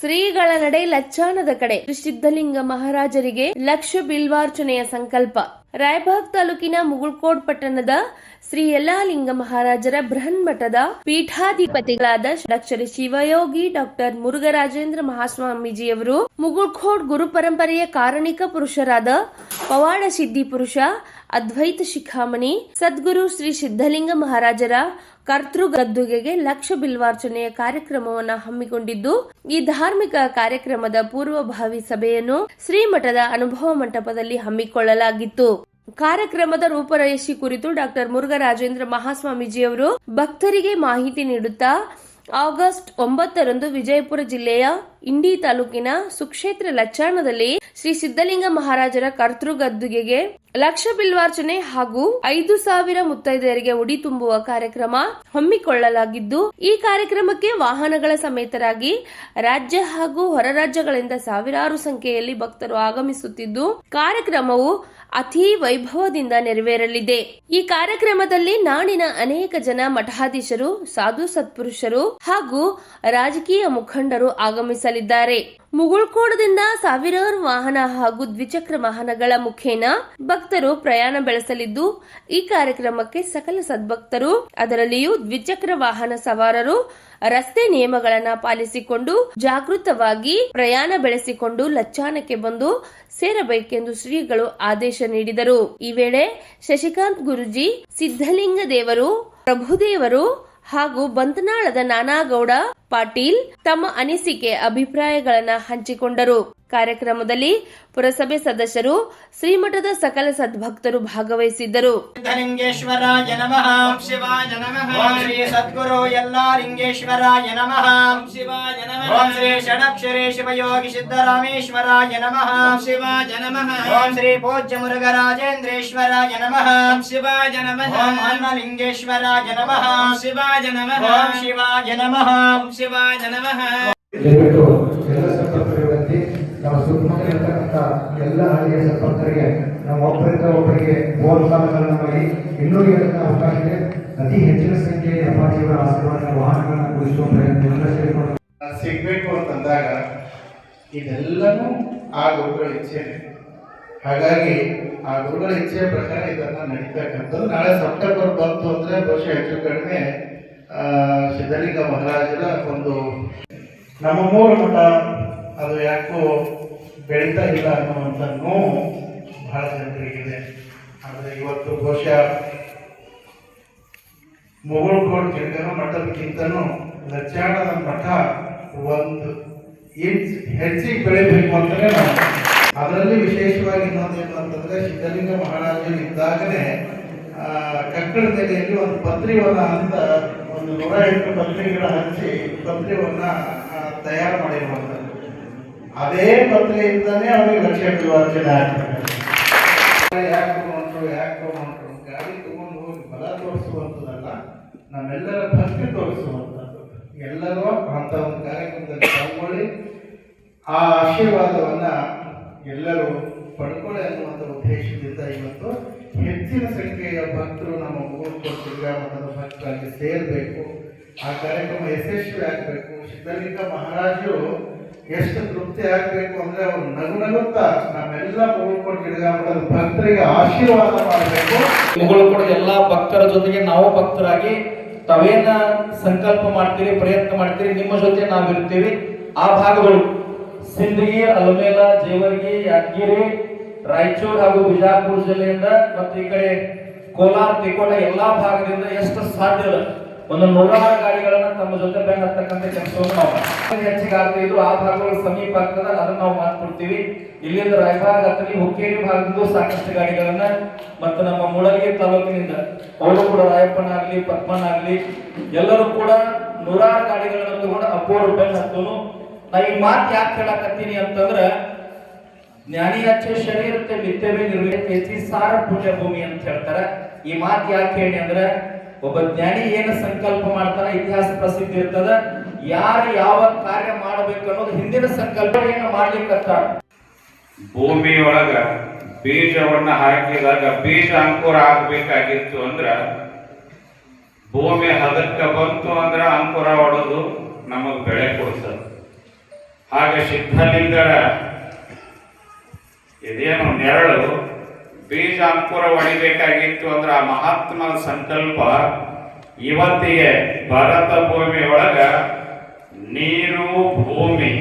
ಶ್ರೀಗಳ ನಡೆ ಲಚ್ಚಾನದ ಕಡೆ ಶ್ರೀ ಸಿದ್ದಲಿಂಗ ಮಹಾರಾಜರಿಗೆ ಲಕ್ಷ ಬಿಲ್ವಾರ್ಚನೆಯ ಸಂಕಲ್ಪ. ರಾಯಬಾಗ್ ತಾಲೂಕಿನ ಮುಗುಳ್ಕೋಡ್ ಪಟ್ಟಣದ ಶ್ರೀ ಯಲ್ಲಾಲಿಂಗ ಮಹಾರಾಜರ ಬೃಹನ್ಮಠದ ಪೀಠಾಧಿಪತಿಗಳಾದ ಡಾಕ್ಟರ್ ಶಿವಯೋಗಿ ಡಾಕ್ಟರ್ ಮುರುಘರಾಜೇಂದ್ರ ಮಹಾಸ್ವಾಮೀಜಿಯವರು ಮುಗುಳ್ಕೋಡ್ ಗುರು ಪರಂಪರೆಯ ಕಾರಣಿಕ ಪುರುಷರಾದ ಪವಾಡ ಸಿದ್ಧಿ ಪುರುಷ ಅದ್ವೈತ ಶಿಖಾಮಣಿ ಸದ್ಗುರು ಶ್ರೀ ಸಿದ್ದಲಿಂಗ ಮಹಾರಾಜರ ಕರ್ತೃಗದ್ದುಗೆಗೆ ಲಕ್ಷ ಬಿಲ್ವಾರ್ಚನೆಯ ಕಾರ್ಯಕ್ರಮವನ್ನು ಹಮ್ಮಿಕೊಂಡಿದ್ದು, ಈ ಧಾರ್ಮಿಕ ಕಾರ್ಯಕ್ರಮದ ಪೂರ್ವಭಾವಿ ಸಭೆಯನ್ನು ಶ್ರೀಮಠದ ಅನುಭವ ಮಂಟಪದಲ್ಲಿ ಹಮ್ಮಿಕೊಳ್ಳಲಾಗಿತ್ತು. ಕಾರ್ಯಕ್ರಮದ ರೂಪರೇಷೆ ಕುರಿತು ಡಾಕ್ಟರ್ ಮುರುಘರಾಜೇಂದ್ರ ಮಹಾಸ್ವಾಮೀಜಿಯವರು ಭಕ್ತರಿಗೆ ಮಾಹಿತಿ ನೀಡುತ್ತಾ, ಆಗಸ್ಟ್ 9ರಂದು ವಿಜಯಪುರ ಜಿಲ್ಲೆಯ ಇಂಡಿ ತಾಲೂಕಿನ ಸುಕ್ಷೇತ್ರ ಲಚ್ಚಾಣದಲ್ಲಿ ಶ್ರೀ ಸಿದ್ದಲಿಂಗ ಮಹಾರಾಜರ ಕರ್ತೃಗದ್ದುಗೆಗೆ ಲಕ್ಷ ಬಿಲ್ವಾರ್ಚನೆ ಹಾಗೂ 5,000 ಮುತ್ತೈದೆಯರಿಗೆ ಉಡಿ ತುಂಬುವ ಕಾರ್ಯಕ್ರಮ ಹಮ್ಮಿಕೊಳ್ಳಲಾಗಿದ್ದು, ಈ ಕಾರ್ಯಕ್ರಮಕ್ಕೆ ವಾಹನಗಳ ಸಮೇತರಾಗಿ ರಾಜ್ಯ ಹಾಗೂ ಹೊರ ರಾಜ್ಯಗಳಿಂದ ಸಾವಿರಾರು ಸಂಖ್ಯೆಯಲ್ಲಿ ಭಕ್ತರು ಆಗಮಿಸುತ್ತಿದ್ದು, ಕಾರ್ಯಕ್ರಮವು ಅತಿ ವೈಭವದಿಂದ ನೆರವೇರಲಿದೆ. ಈ ಕಾರ್ಯಕ್ರಮದಲ್ಲಿ ನಾಡಿನ ಅನೇಕ ಜನ ಮಠಾಧೀಶರು, ಸಾಧು ಸತ್ಪುರುಷರು ಹಾಗೂ ರಾಜಕೀಯ ಮುಖಂಡರು ಆಗಮಿಸಲಿದ್ದಾರೆ. ಮುಗುಳ್ಕೋಡದಿಂದ ಸಾವಿರಾರು ವಾಹನ ಹಾಗೂ ದ್ವಿಚಕ್ರ ವಾಹನಗಳ ಮುಖೇನ ಭಕ್ತರು ಪ್ರಯಾಣ ಬೆಳೆಸಲಿದ್ದು, ಈ ಕಾರ್ಯಕ್ರಮಕ್ಕೆ ಸಕಲ ಸದ್ಭಕ್ತರು, ಅದರಲ್ಲಿಯೂ ದ್ವಿಚಕ್ರ ವಾಹನ ಸವಾರರು ರಸ್ತೆ ನಿಯಮಗಳನ್ನ ಪಾಲಿಸಿಕೊಂಡು ಜಾಗೃತವಾಗಿ ಪ್ರಯಾಣ ಬೆಳೆಸಿಕೊಂಡು ಲಚ್ಚಾನಕ್ಕೆ ಬಂದು ಸೇರಬೇಕೆಂದು ಶ್ರೀಗಳು ಆದೇಶ ನೀಡಿದರು. ಈ ವೇಳೆ ಶಶಿಕಾಂತ್ ಗುರುಜಿ, ಸಿದ್ದಲಿಂಗ ದೇವರು, ಪ್ರಭುದೇವರು ಹಾಗೂ ಬಂತನಾಳದ ನಾನಾಗೌಡ ಪಾಟೀಲ್ ತಮ್ಮ ಅನಿಸಿಕೆ ಅಭಿಪ್ರಾಯಗಳನ್ನ ಹಂಚಿಕೊಂಡರು. ಕಾರ್ಯಕ್ರಮದಲ್ಲಿ ಪುರಸಭೆ ಸದಸ್ಯರು, ಶ್ರೀಮಠದ ಸಕಲ ಸದ್ಭಕ್ತರು ಭಾಗವಹಿಸಿದ್ದರು. ಸಿದ್ಧಲಿಂಗೇಶ್ವರಾಯ ನಮಃ. ಶಿವಾಯ ನಮಃ. ಓಂ ಶ್ರೀ ಸದ್ಗುರು ಯಲ್ಲಾಲಿಂಗೇಶ್ವರಾಯ ನಮಃ. ಶಿವಾಯ ನಮಃ. ಓಂ ಶ್ರೀ ಷಡಕ್ಷರೇ ಶಿವಯೋಗಿ ಸಿದ್ದರಾಮೇಶ್ವರಾಯ ನಮಃ. ಶಿವಾಯ ನಮಃ. ಓಂ ಶ್ರೀ ಪೂಜ್ಯ ಮುರುಘರಾಜೇಂದ್ರೇಶ್ವರಾಯ ನಮಃ. ಶಿವಾಯ ನಮಃ. ಓಂ ಅನ್ನಲಿಂಗೇಶ್ವರಾಯ ನಮಃ. ಶಿವಾಯ ನಮಃ. ಓಂ ಶಿವಾಯ ನಮಃ. ಶಿವಾಯ ನಮಃ. ನಮ್ಮ ಸುತ್ತಮುತ್ತ ಇರತಕ್ಕಂಥ ಎಲ್ಲ ಹಳ್ಳಿಯ ಸಂಪರ್ಕರಿಗೆ ನಮ್ಮ ಒಬ್ಬರಿಗೆ ಬೋರ್ಸಾಲಗಳನ್ನು ಮಾಡಿ ಇನ್ನೂ ಇದಕ್ಕೆ ಅವಕಾಶ ಇದೆ. ಅತಿ ಹೆಚ್ಚಿನ ಸಂಖ್ಯೆಯಲ್ಲಿ ಅಪಾಚಿಗಳ ಆಶೀರ್ವಾದ ವಾಹನಗಳನ್ನು ಕೂಡಿಸುವ ಪ್ರಯತ್ನ ಸಿಗಬೇಕು ಅಂತಂದಾಗ ಇದೆಲ್ಲನೂ ಆ ಗುರುಗಳ ಇಚ್ಛೆ. ಹಾಗಾಗಿ ಆ ಗುರುಗಳ ಇಚ್ಛೆಯ ಪ್ರಕಾರ ಇದನ್ನ ನಡೀತಕ್ಕಂಥದ್ದು. ನಾಳೆ ಸೆಪ್ಟೆಂಬರ್ ಬಂತು ಅಂದ್ರೆ ಬಹುಶಃ ಹೆಚ್ಚು ಕಡಿಮೆ ಸಿದ್ದಲಿಂಗ ಮಹಾರಾಜರ ಒಂದು ನಮ್ಮ ಮೂರು ಮಠ ಅದು ಯಾಕೋ ಬೆಳೀತಾ ಇಲ್ಲ ಅನ್ನುವಂಥ ನೋವು ಬಹಳ ಜನರಿಗಿದೆ. ಆದರೆ ಇವತ್ತು ಬಹುಶಃ ಮುಗುಳ್ಕೋಡ್ ಗಿರಿಗನ ಮಠದಕ್ಕಿಂತನೂ ಲಚ್ಚಾಣದ ಮಠ ಒಂದು ಇಂಚ್ ಹೆಚ್ಚಿಗೆ ಬೆಳಿಬೇಕು ಅಂತಲೇ ನಾವು. ಅದರಲ್ಲಿ ವಿಶೇಷವಾಗಿ ಇನ್ನೊಂದೇನು ಅಂತಂದ್ರೆ ಸಿದ್ದಲಿಂಗ ಮಹಾರಾಜರು ಇದ್ದಾಗಲೇ ಕಕ್ಕಡ ನೆಲೆಯಲ್ಲಿ ಒಂದು ಪತ್ರಿವನ ಅಂತ ಒಂದು 108 ಪತ್ರಿಕೆಗಳ ಹಚ್ಚಿ ಪತ್ರಿವನ್ನ ತಯಾರು ಮಾಡಿರುವಂಥದ್ದು. ಅದೇ ಪತ್ರಿಕೆಯಿಂದಾನೇ ಅವರಿಗೆ ಲಕ್ಷ ಬಿಲ್ವಾರ್ಚನೆ ಆಗ್ತದೆ. ಯಾಕೆ ಗಾಡಿ ತಗೊಂಡು ಹೋಗಿ ಬಲ ತೋರಿಸುವಂಥದ್ದಲ್ಲ, ನಮ್ಮೆಲ್ಲರ ಭಕ್ತಿ ತೋರಿಸುವಂಥದ್ದು. ಎಲ್ಲರೂ ಅಂತ ಒಂದು ಕಾರ್ಯಕ್ರಮದಲ್ಲಿ ಪಾಲ್ಗೊಳ್ಳಿ, ಆ ಆಶೀರ್ವಾದವನ್ನ ಎಲ್ಲರೂ ಪಡ್ಕೊಳ್ಳಿ ಅನ್ನುವಂಥ ಉದ್ದೇಶದಿಂದ ಇವತ್ತು ಹೆಚ್ಚಿನ ಸಂಖ್ಯೆಯ ಭಕ್ತರು ನಮ್ಮ ಮುಗುಳ್ಕೋಡ್ ಶ್ರೀರಾಮಠದ ಭಕ್ತರಾಗಿ ಸೇರಬೇಕು. ಆ ಕಾರ್ಯಕ್ರಮ ಯಶಸ್ವಿ ಆಗಬೇಕು. ಸಿದ್ದಲಿಂಗ ಮಹಾರಾಜರು ಎಷ್ಟು ತೃಪ್ತಿ ಆಗಬೇಕು ಅಂದ್ರೆ ಅವರು ನಗುತ್ತಾ ನಮ್ಮೆಲ್ಲ ಮುಗುಳ್ಕೋಡ್ ಗಿರಿಗಾಮಠದ ಭಕ್ತರಿಗೆ ಆಶೀರ್ವಾದ ಮಾಡಬೇಕು. ಮುಗುಳ್ಕೋಡ್ ಎಲ್ಲ ಭಕ್ತರ ಜೊತೆಗೆ ನಾವು ಭಕ್ತರಾಗಿ ತಾವೇನ ಸಂಕಲ್ಪ ಮಾಡ್ತೀರಿ, ಪ್ರಯತ್ನ ಮಾಡ್ತೀರಿ, ನಿಮ್ಮ ಜೊತೆ ನಾವಿರ್ತೀವಿ. ಆ ಭಾಗಗಳು ಸಿಂದಗಿ, ಅಲಮೇಲ, ಜೇವರ್ಗಿ, ಯಾದಗಿರಿ, ರಾಯಚೂರು ಹಾಗೂ ಬಿಜಾಪುರ ಜಿಲ್ಲೆಯಿಂದ ಮತ್ತು ಈ ಕಡೆ ಕೋಲಾರ, ತಿಕೋಟ ಎಲ್ಲಾ ಭಾಗದಿಂದ ಎಷ್ಟು ಸಾಧ್ಯ ಇಲ್ಲ ಒಂದು 100 ಗಾಡಿಗಳನ್ನ ತಮ್ಮ ಜೊತೆ ಬೆಂಗ್ ಹತ್ತಕ್ಕಂಥ ಕೆಲಸವನ್ನು ನಾವು ಹೆಚ್ಚಿಗೆ ಆಗ್ತಿದ್ರು. ಆ ಭಾಗಗಳು ಸಮೀಪ ಆಗ್ತದ, ಅದನ್ನ ನಾವು ಮಾಡ್ಕೊಡ್ತೀವಿ. ಇಲ್ಲಿಂದ ರಾಯಬಾಗ್ ಅಥವಾ ಹುಕ್ಕೇರಿ ಭಾಗದಿಂದ ಸಾಕಷ್ಟು ಗಾಡಿಗಳನ್ನ ಮತ್ತು ನಮ್ಮ ಮೂಡಲಗಿ ತಾಲೂಕಿನಿಂದ ಅವರು ಕೂಡ ರಾಯಪ್ಪನಾಗ್ಲಿ ಪದ್ಮನಾಗ್ಲಿ ಎಲ್ಲರೂ ಕೂಡ 100 ಗಾಡಿಗಳನ್ನ ತಗೊಂಡು ಅಪ್ಪೋರು ಬೆಂಗ್ ಹತ್ತೋನು. ನಾ ಈ ಮಾತು ಯಾಕೆ ಹೇಳಕತ್ತೀನಿ ಅಂತಂದ್ರ, ಜ್ಞಾನಿಯಾಚೆ ಶರೀರಕ್ಕೆ ನಿತ್ಯವೇ ನಿರ್ವಹಿಸಿ ಸಾರ ಪುಣ್ಯ ಭೂಮಿ ಅಂತ ಹೇಳ್ತಾರೆ. ಈ ಮಾತು ಯಾಕೆ ಹೇಳಿ ಅಂದ್ರೆ, ಒಬ್ಬ ಜ್ಞಾನಿ ಏನು ಸಂಕಲ್ಪ ಮಾಡ್ತಾನೆ ಇತಿಹಾಸ ಪ್ರಸಿದ್ಧಿ ಇರ್ತದ. ಯಾರು ಯಾವ ಕಾರ್ಯ ಮಾಡಬೇಕು ಅನ್ನೋದು ಹಿಂದಿನ ಸಂಕಲ್ಪನೆಯನ್ನು ಮಾಡ್ಲಿಕ್ಕತ್ತ. ಭೂಮಿಯೊಳಗ ಬೀಜವನ್ನ ಹಾಕಿದಾಗ ಬೀಜ ಅಂಕುರ ಆಗ್ಬೇಕಾಗಿತ್ತು ಅಂದ್ರ ಭೂಮಿ ಹದಕ್ಕ ಬಂತು ಅಂದ್ರ ಅಂಕುರ ಹೊಡೆದು ನಮಗ್ ಬೆಳೆ ಕೊಡ್ತದ. ಹಾಗೆ ಸಿದ್ಧಲಿಂಗರ ಇದೇನು ನೆರಳು ಬೀಜ ಅಂಕುರ ಹೊಡಿಬೇಕಾಗಿತ್ತು ಅಂದ್ರೆ ಆ ಮಹಾತ್ಮನ ಸಂಕಲ್ಪ ಇವತ್ತಿಗೆ ಭಾರತ ಭೂಮಿ ಒಳಗ ನೀರು ಭೂಮಿ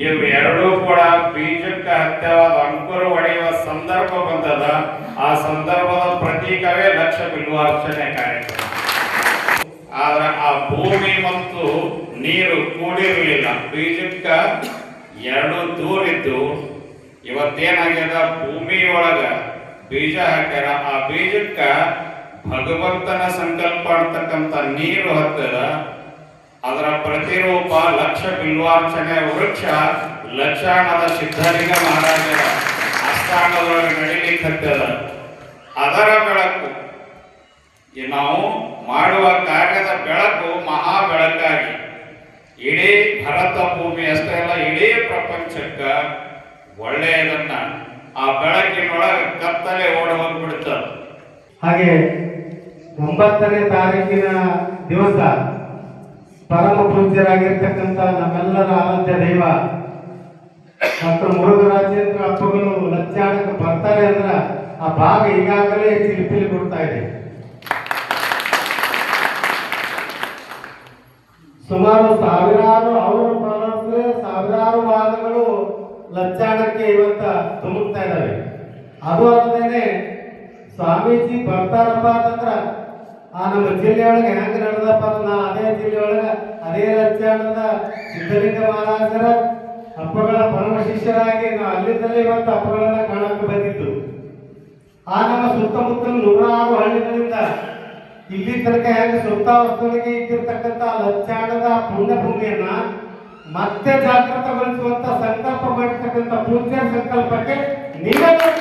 ಇವು ಎರಡೂ ಕೂಡ ಬೀಜಕ್ಕೆ ಹತ್ಯವಾದ ಅಂಕುರ ಹೊಡೆಯುವ ಸಂದರ್ಭ ಬಂದದ. ಆ ಸಂದರ್ಭದ ಪ್ರತೀಕವೇ ಲಕ್ಷ ಬಿಲ್ವಾರ್ಚನೆ ಕಾರ್ಯಕ್ರಮ. ಆದ್ರೆ ಆ ಭೂಮಿ ಮತ್ತು ನೀರು ಕೂಡಿರಲಿಲ್ಲ, ಬೀಜಕ್ಕ ಎರಡು ದೂರಿದ್ದು ಇವತ್ತೇನಾಗ್ಯದ ಭೂಮಿಯೊಳಗ ಬೀಜ ಹಾಕ್ಯಾರ. ಆ ಬೀಜಕ್ಕ ಭಗವಂತನ ಸಂಕಲ್ಪ ಅಂತಕ್ಕಂಥ ನೀರು ಹತ್ತದ. ಅದರ ಪ್ರತಿರೂಪ ಲಕ್ಷ ಬಿಲ್ವಾರ್ಚನೆ ವೃಕ್ಷ ಲಕ್ಷಾಣದ ಸಿದ್ಧಲಿಂಗ ಮಹಾರಾಜರ ಆಸ್ಥಾನದೊಳಗೆ ನಡೀಲಿಕ್ಕೆ ಹತ್ತದ. ಅದರ ಬೆಳಕು ನಾವು ಮಾಡುವ ಕಾರ್ಯದ ಬೆಳಕು ಮಹಾ ಬೆಳಕಾಗಿ ಇಡೀ ಭರತ ಭೂಮಿ ಅಷ್ಟೇ ಅಲ್ಲ, ಇಡೀ ಪ್ರಪಂಚಕ್ಕ ಒಳ್ಳೆಯದನ್ನ ಆ ಬೆಳಕಿನೊಳಗೆ ಕತ್ತಲೆ ಓಡಿ ಹೋಗ್ಬಿಡ್ತದೆ. ಹಾಗೆ 9ನೇ ತಾರೀಕಿನ ದಿವಸ ಪರಮ ಪೂಜ್ಯರಾಗಿರ್ತಕ್ಕಂಥ ನಮ್ಮೆಲ್ಲರ ಆರಾಧ್ಯ ದೈವ ಡಾಕ್ಟರ್ ಮುರುಘರಾಜೇಂದ್ರ ಅಪ್ಪಗಳು ಲಚ್ಚಾಣಕ್ಕೆ ಬರ್ತಾರೆ ಅಂದ್ರೆ ಆ ಭಾಗ ಈಗಾಗಲೇ ಚಿಲಿಪಿಲಿ ಕೊಡ್ತಾ ಇದೆ. ಸುಮಾರು ಸಾವಿರಾರು ಸಾವಿರಾರು ವಾಹನಗಳು ಲಚ್ಚಾಣಕ್ಕೆ ಇವತ್ತ ತುಂಬುತ್ತಾ ಇದ್ದಾವೆ. ಅದು ಅಲ್ಲದೇನೆ ಸ್ವಾಮೀಜಿ ಬರ್ತಾರಪ್ಪ ಅಂತಂದ್ರ ಆ ನಮ್ಮ ಜಿಲ್ಲೆಯೊಳಗೆ ಹೆಂಗೆ ನಡೆದಪ್ಪ ನಾ ಅದೇ ಜಿಲ್ಲೆಯೊಳಗೆ ಅದೇ ಲಚ್ಚಾಣದ ಸಿದ್ಧಲಿಂಗ ಮಹಾರಾಜರ ಅಪ್ಪಗಳ ಪರಮ ಶಿಷ್ಯರಾಗಿ ನಾವು ಅಲ್ಲಿಂದಲೇ ಇವತ್ತು ಅಪ್ಪಗಳನ್ನ ಕಾಣಕ್ಕೆ ಬಂದಿದ್ದು. ಆ ನಮ್ಮ ಸುತ್ತಮುತ್ತಲು 106 ಹಳ್ಳಿಗಳಿಂದ ಇಲ್ಲಿ ತನಕ ಹೆಂಗೆ ಸುತ್ತಾವಸ್ಥೆಗೆ ಇದ್ದಿರ್ತಕ್ಕಂಥ ಲಚ್ಚಾಣದ ಪುಣ್ಯ ಭೂಮಿಯನ್ನ ಮತ್ತೆ ಜಾಗೃತಗೊಳಿಸುವಂತ ಸಂಕಲ್ಪ ಮಾಡಿರ್ತಕ್ಕಂಥ ಪೂಜ್ಯ ಸಂಕಲ್ಪಕ್ಕೆ ನೀವೆಲ್ಲರೂ